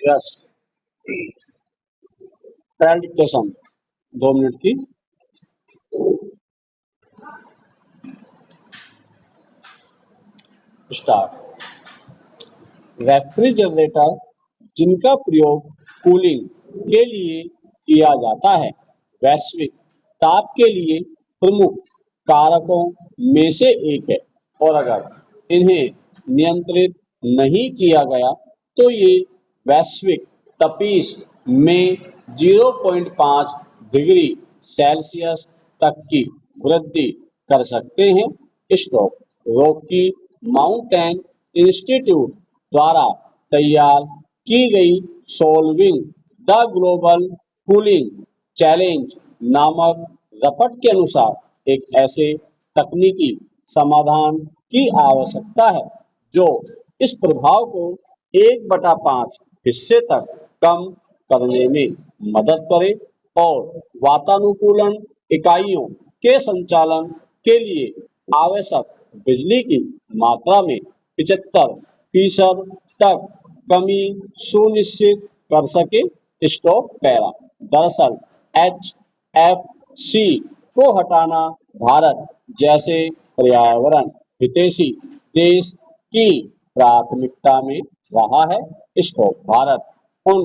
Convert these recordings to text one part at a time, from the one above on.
Yes. Trial dictation 2 minute की। Start. Refrigerator जिनका प्रयोग कूलिंग के लिए किया जाता है, वैश्विक ताप के लिए प्रमुख कारकों में से एक है, और अगर इन्हें नियंत्रित नहीं किया गया तो ये वैश्विक तपीस में 0.5 डिग्री सेल्सियस तक की वृद्धि कर सकते हैं। स्टॉप। रॉकी माउंटेन इंस्टीट्यूट द्वारा तैयार की गई solving the global cooling challenge नामक रपट के अनुसार एक ऐसे तकनीकी समाधान की आवश्यकता है जो इस प्रभाव को 1/5 हिस्से तक कम करने में मदद करे और वातानुकूलन इकाइयों के संचालन के लिए आवश्यक बिजली की मात्रा में 75% तक कमी सुनिश्चित कर सके। Stop para. दरअसल HFC को हटाना भारत जैसे पर्यावरण हितैषी देश की प्राथमिकता में रहा है। स्टॉप। भारत उन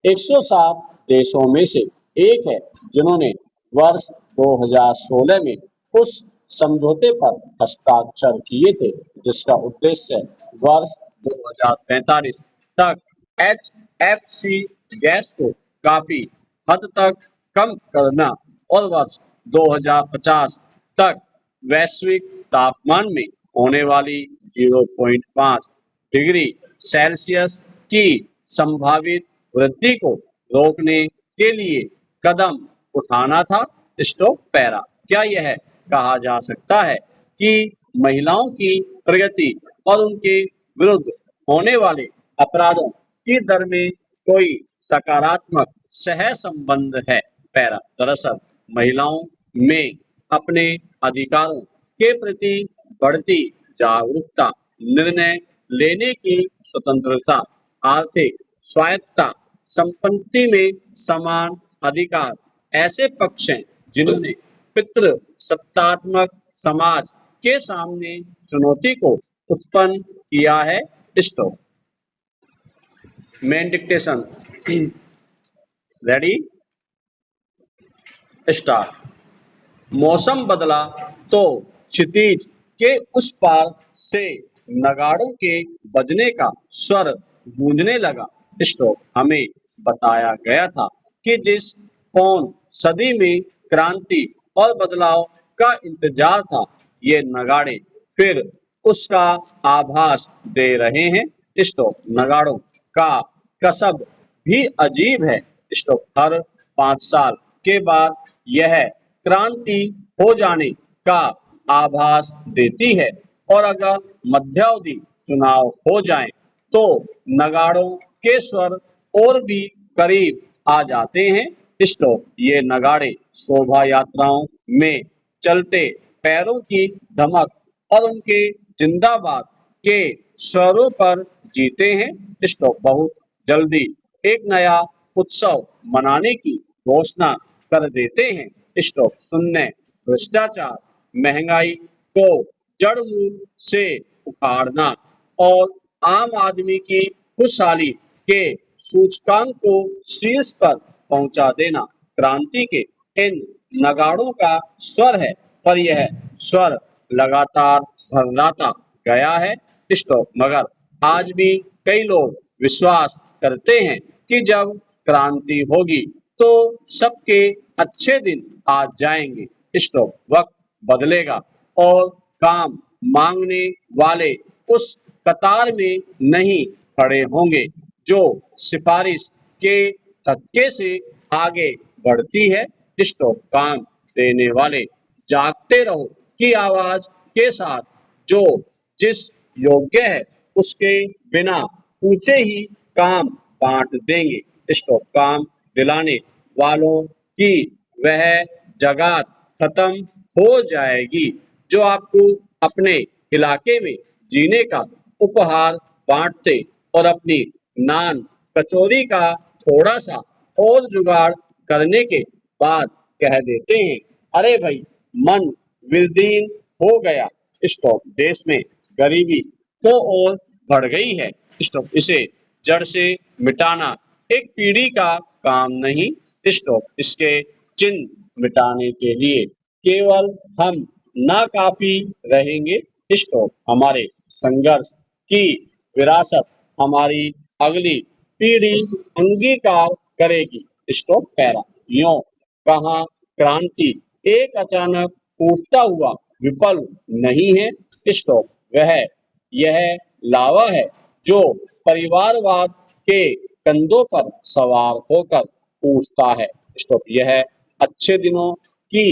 107 देशों में से एक है जिन्होंने वर्ष 2016 में उस समझौते पर हस्ताक्षर किए थे जिसका उद्देश्य वर्ष 2045 तक HFC गैस को काफी हद तक कम करना और वर्ष 2050 तक वैश्विक तापमान में होने वाली 0.5 डिग्री सेल्सियस की संभावित वृद्धि को रोकने के लिए कदम उठाना था। Stop para. क्या यह कहा जा सकता है कि महिलाओं की प्रगति और उनके विरुद्ध होने वाले अपराधों की दर में कोई सकारात्मक सह संबंध है? पैरा। दरअसल महिलाओं में अपने अधिकारों के प्रति बढ़ती जागरूकता, निर्णय लेने की स्वतंत्रता, आर्थिक स्वायत्तता, संपत्ति में समान अधिकार ऐसे पक्ष हैं जिन्होंने पितृसत्तात्मक समाज के सामने चुनौती को उत्पन्न किया है। Stop. Main dictation ready. Start. मौसम बदला तो क्षितिज के उस पार से नगाड़ों के बजने का स्वर गूंजने लगा। स्टॉप। हमें बताया गया था कि जिस पौन सदी में क्रांति और बदलाव का इंतजार था, ये नगाड़े फिर उसका आभास दे रहे हैं। स्टॉप। नगाड़ों का कसब भी अजीब है। स्टॉप। हर 5 साल के बाद यह क्रांति हो जाने का आभास देती है और अगर मध्यावधि चुनाव हो जाएं तो नगाड़ों के स्वर और भी करीब आ जाते हैं। स्टॉप। ये नगाड़े शोभा यात्राओं में चलते पैरों की धमक और उनके जिंदाबाद के स्वरों पर जीते हैं। स्टॉप। बहुत जल्दी एक नया उत्सव मनाने की घोषणा कर देते हैं। स्टॉप। शून्य भ्रष्टाचार, महंगाई को जड़ मूल से उखाड़ना और आम आदमी की खुशहाली के सूचकांक को शीर्ष पर पहुंचा देना क्रांति के इन नगाड़ों का स्वर है, पर यह स्वर लगातार भरलाता गया है। स्टॉप। मगर आज भी कई लोग विश्वास करते हैं कि जब क्रांति होगी तो सबके अच्छे दिन आ जाएंगे। स्टॉप। वक्त बदलेगा और काम मांगने वाले उस कतार में नहीं खड़े होंगे जो सिफारिश के धक्के से आगे बढ़ती है। स्टॉप। काम देने वाले जागते रहो की आवाज के साथ जो जिस योग्य है उसके बिना पूछे ही काम बांट देंगे। स्टॉप। काम दिलाने वालों की वह जगह खत्म हो जाएगी जो आपको अपने इलाके में जीने का उपहार बांटते और अपनी नान कचौरी का थोड़ा सा और जुगाड़ करने के बाद कह देते हैं, अरे भाई मन विलदीन हो गया। स्टॉप। देश में गरीबी तो और बढ़ गई है। स्टॉप। इसे जड़ से मिटाना एक पीढ़ी का काम नहीं। स्टॉप। इसके चिन्ह मिटाने के लिए केवल हम नाकाफी रहेंगे। स्टॉप। हमारे संघर्ष की विरासत हमारी अगली पीढ़ी अंगीकार करेगी। Stop para. यूं कहाँ क्रांति एक अचानक उठता हुआ विफल नहीं है। स्टॉप। वह यह लावा है जो परिवारवाद के कंधों पर सवार होकर उठता है। स्टॉप। यह अच्छे दिनों की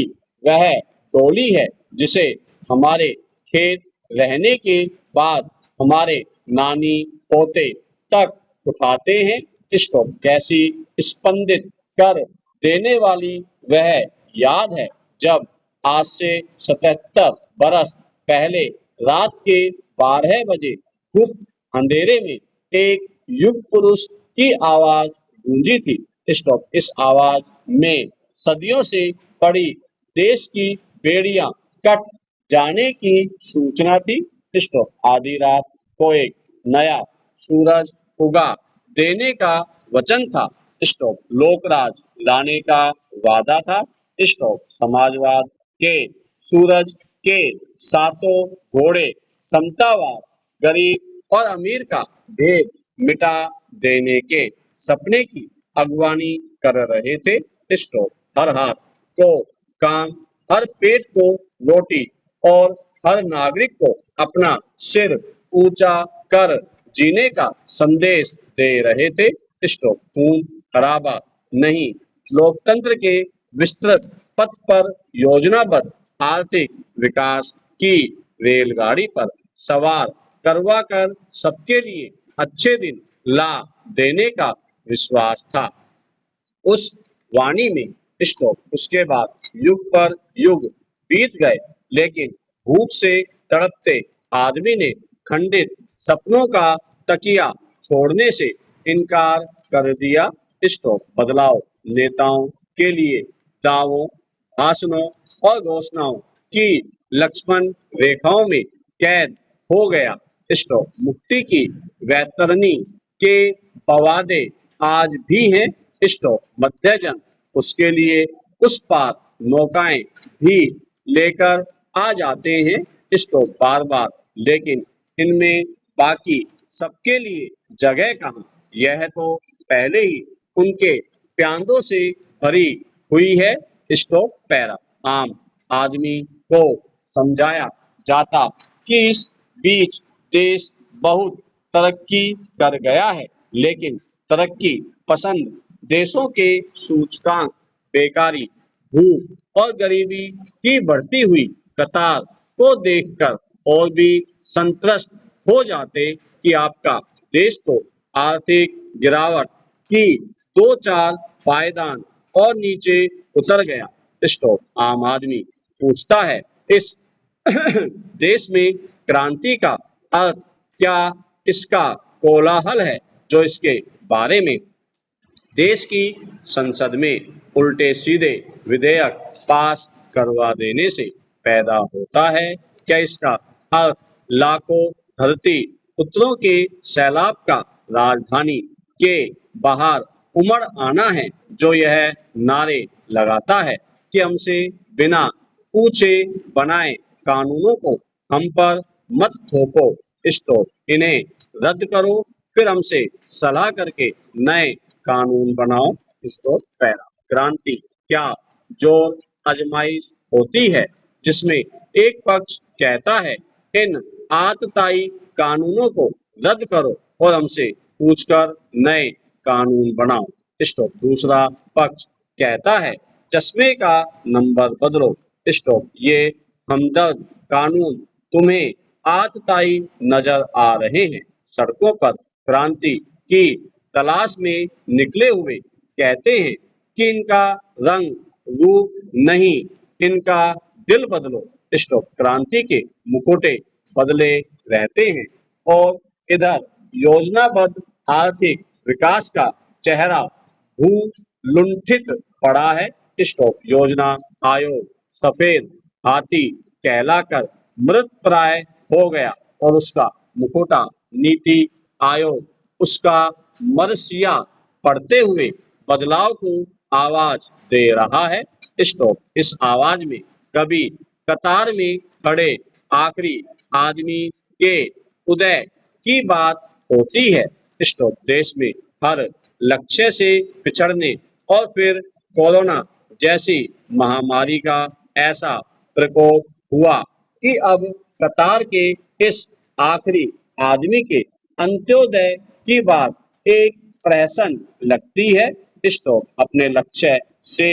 वह टोली है जिसे हमारे खेत रहने के बाद हमारे नानी पोते तक उठाते हैं। स्टॉप। जैसी स्पंदित कर देने वाली वह याद है जब आज से 77 बरस पहले रात के 12 बजे गुप्त अंधेरे में एक युग पुरुष की आवाज गूंजी थी। स्टॉप। इस आवाज में सदियों से पड़ी देश की बेड़ियां कट जाने की सूचना थी। स्टॉप। आधी रात को एक नया सूरज उगा देने का वचन था। स्टॉप। लोकराज लाने का वादा था। स्टॉप। समाजवाद के सूरज के सातों घोड़े समतावाद गरीब और अमीर का भेद मिटा देने के सपने की अगवानी कर रहे थे। स्टॉप। हर हाथ को काम, हर पेट को रोटी और हर नागरिक को अपना सिर ऊंचा कर जीने का संदेश दे रहे थे। स्टॉप। खून खराबा नहीं, लोकतंत्र के विस्तृत पथ पर योजनाबद्ध आर्थिक विकास की रेलगाड़ी पर सवार करवा कर सबके लिए अच्छे दिन ला देने का विश्वास था उस वाणी में। स्टॉप। उसके बाद युग पर युग बीत गए लेकिन भूख से तड़पते आदमी ने खंडित सपनों का तकिया छोड़ने से इनकार कर दिया। स्टॉप। बदलाव नेताओं के लिए दावों, भाषणों और घोषणाओं की लक्ष्मण रेखाओं में कैद हो गया। स्टॉप। मुक्ति की वैतरणी के पवादे आज भी हैं। स्टॉप। मध्यजन उसके लिए उस पार नौकाएं भी लेकर आ जाते हैं। स्टॉप। बार बार। लेकिन इनमें बाकी सबके लिए जगह कहाँ? यह तो पहले ही उनके प्यांदों से भरी हुई है। Stop para. आम आदमी को समझाया जाता कि इस बीच देश बहुत तरक्की कर गया है लेकिन तरक्की पसंद देशों के सूचकांक बेकारी, भूख और गरीबी की बढ़ती हुई कतार को देखकर और भी संत्रस्त हो जाते कि आपका देश तो आर्थिक गिरावट की दो चार पायदान और नीचे उतर गया। स्टॉप। आम आदमी पूछता है, इस देश में क्रांति का अर्थ क्या इसका कोलाहल है जो इसके बारे में देश की संसद में उल्टे सीधे विधेयक पास करवा देने से पैदा होता है? क्या इसका अर्थ लाखों धरती पुत्रों के सैलाब का राजधानी के बाहर उमड़ आना है जो यह नारे लगाता है कि हमसे बिना पूछे बनाए कानूनों को हम पर मत थोपो। स्टॉप। इन्हें रद्द करो फिर हमसे सलाह करके नए कानून बनाओ। Stop para. क्रांति क्या जोर आजमाइश होती है जिसमें एक पक्ष कहता है इन आतताई कानूनों को रद्द करो और हमसे पूछकर नए कानून बनाओ। स्टॉप। दूसरा पक्ष कहता है चश्मे का नंबर बदलो। स्टॉप। ये हमदर्द कानून तुम्हें आतताई नजर आ रहे हैं। सड़कों पर क्रांति की तलाश में निकले हुए कहते हैं कि इनका रंग रूप नहीं, इनका दिल बदलो। स्टॉप। क्रांति के मुखौटे बदले रहते हैं और इधर योजनाबद्ध आर्थिक विकास का चेहरा भूलुंठित पड़ा है। स्टॉप। योजना आयोग सफेद हाथी कहलाकर मृत प्राय हो गया और उसका मुखौटा नीति आयोग उसका मरसिया पढ़ते हुए बदलाव को आवाज दे रहा है। स्टॉप। इस आवाज में कभी कतार में खड़े आखिरी आदमी के उदय की बात होती है। स्टॉप। देश में हर लक्ष्य से पिछड़ने और फिर कोरोना जैसी महामारी का ऐसा प्रकोप हुआ कि अब कतार के इस आखिरी आदमी के अंत्योदय की बात एक प्रहसन लगती है। स्टॉप। अपने लक्ष्य से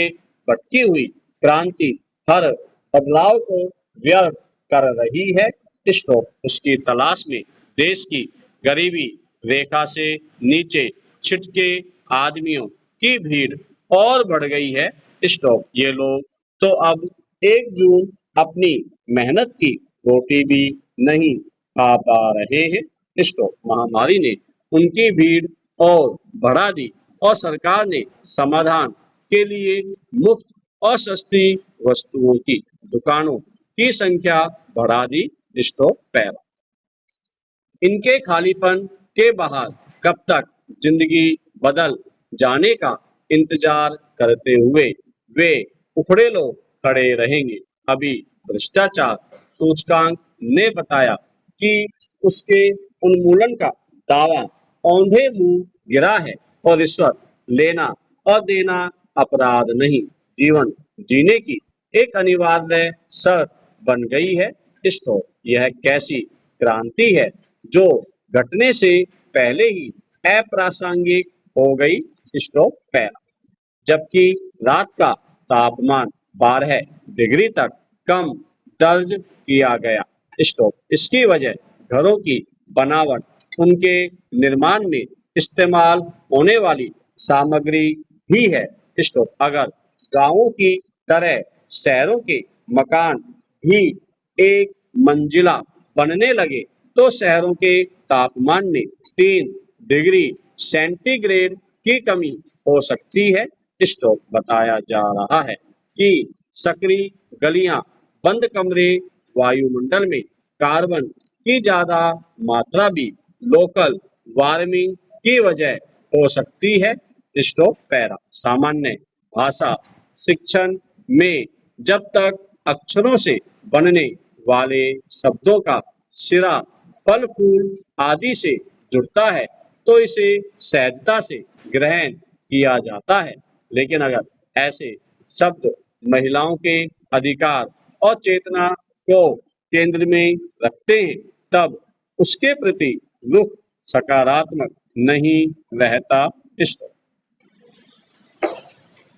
भटकी हुई क्रांति हर बदलाव को व्यर्थ कर रही है। स्टॉप। उसकी तलाश में देश की गरीबी रेखा से नीचे छिटके आदमियों की भीड़ और बढ़ गई है। स्टॉप। ये लोग तो अब 1 जून अपनी मेहनत की रोटी भी नहीं खा पा रहे हैं। स्टॉप। महामारी ने उनकी भीड़ और बढ़ा दी और सरकार ने समाधान के लिए मुफ्त और सस्ती वस्तुओं की दुकानों की संख्या बढ़ा दी। स्टॉप। पैरा। इनके खालीपन के बाहर कब तक जिंदगी बदल जाने का इंतजार करते हुए वे उखड़े लोग खड़े रहेंगे। अभी भ्रष्टाचार सूचकांक ने बताया कि उसके उन्मूलन का दावा औंधे मुंह गिरा है और रिश्वत लेना और देना अपराध नहीं, जीवन जीने की एक अनिवार्य शर्त बन गई है। स्टॉप। यह कैसी क्रांति है जो घटने से पहले ही अप्रासंगिक हो गई। स्टॉप। पैरा। जबकि रात का तापमान 12 डिग्री तक कम दर्ज किया गया। स्टॉप। इसकी वजह घरों की बनावट, उनके निर्माण में इस्तेमाल होने वाली सामग्री भी है। स्टॉप। अगर गांवों की तरह शहरों के मकान भी एक मंजिला बनने लगे तो शहरों के तापमान में 3 डिग्री सेंटीग्रेड की कमी हो सकती है। स्टॉप। बताया जा रहा है कि सक्रिय गलियां, बंद कमरे, वायुमंडल में कार्बन की ज्यादा मात्रा भी लोकल वार्मिंग की वजह हो सकती है। स्टॉप। पैरा। सामान्य भाषा शिक्षण में जब तक अक्षरों से बनने वाले शब्दों का सिरा फल फूल आदि से जुड़ता है तो इसे सहजता से ग्रहण किया जाता है। लेकिन अगर ऐसे शब्द महिलाओं के अधिकार और चेतना को केंद्र में रखते हैं तब उसके प्रति रुख सकारात्मक नहीं रहता।